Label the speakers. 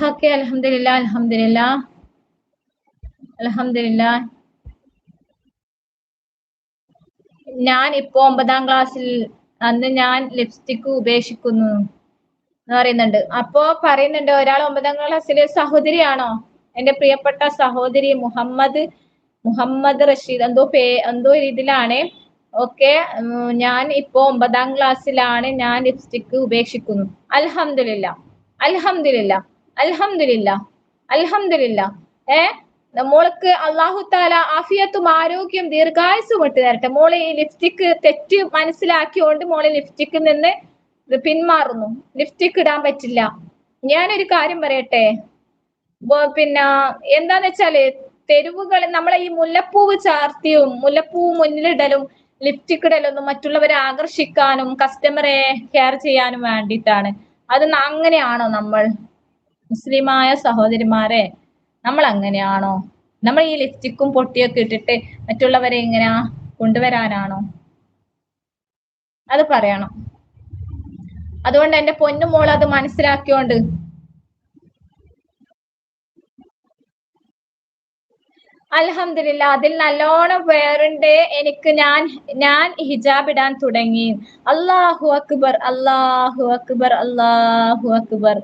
Speaker 1: Okay, അൽഹംദുലില്ലാ അൽഹംദുലില്ലാ അൽഹംദുലില്ലാ. ഞാൻ ഇപ്പോ 9ാം ക്ലാസ്സിൽ. അന്ന് ഞാൻ ലിപ്സ്റ്റിക് ഉപേക്ഷിക്കുന്നു എന്ന് പറയുന്നുണ്ട്. അപ്പോ പറയുന്നുണ്ട് ഒരാൾ 9ാം ക്ലാസ്സിലെ സഹോദരിയാണോ? എന്റെ പ്രിയപ്പെട്ട സഹോദരി മുഹമ്മദ് റഷീദ് എന്തോ ഇതിലാണ്. ഓക്കെ, ഞാൻ ഇപ്പോ 9ാം ക്ലാസ്സിലാണ്. ഞാൻ ലിപ്സ്റ്റിക് ഉപേക്ഷിക്കുന്നു. അൽഹംദുലില്ലാ അൽഹംദുലില്ലാ അൽഹംദുലില്ലാ അൽഹംദുലില്ലാ. മോൾക്ക് അല്ലാഹു തആല ആഫിയത്തും ആരോഗ്യം ദീർഘായുസ്സും ഇട്ട് തരട്ടെ. മോളെ ഈ ലിപ്സ്റ്റിക് തെറ്റ് മനസ്സിലാക്കിയോണ്ട് മോളെ ലിപ്സ്റ്റിക്കിൽ നിന്ന് പിന്മാറുന്നു. ലിപ്സ്റ്റിക് ഇടാൻ പറ്റില്ല. ഞാനൊരു കാര്യം പറയട്ടെ, പിന്നെ എന്താന്ന് വെച്ചാല് തെരുവുകൾ നമ്മളെ ഈ മുല്ലപ്പൂവ് ചാർത്തിയും മുല്ലപ്പൂവ് മുന്നിലിടലും ലിപ്സ്റ്റിക് ഇടലൊന്നും മറ്റുള്ളവരെ ആകർഷിക്കാനും കസ്റ്റമറെ കെയർ ചെയ്യാനും വേണ്ടിയിട്ടാണ്. അത് അങ്ങനെയാണോ നമ്മൾ? മുസ്ലിമായ സഹോദരിമാരെ, നമ്മൾ അങ്ങനെയാണോ? നമ്മൾ ഈ ലിപ്സ്റ്റിക്കും പൊട്ടിയൊക്കെ ഇട്ടിട്ട് മറ്റുള്ളവരെ ഇങ്ങനെ കൊണ്ടുവരാനാണോ? അത് പറയണം. അതുകൊണ്ട് എന്റെ പൊന്നുമോൾ അത് മനസ്സിലാക്കിയോണ്ട് അൽഹംദുലില്ലാ അതിൽ നല്ലോണം വേറുണ്ട് എനിക്ക്. ഞാൻ ഹിജാബ് ഇടാൻ തുടങ്ങി. അല്ലാഹു അക്ബർ അല്ലാഹു അക്ബർ അല്ലാഹു അക്ബർ.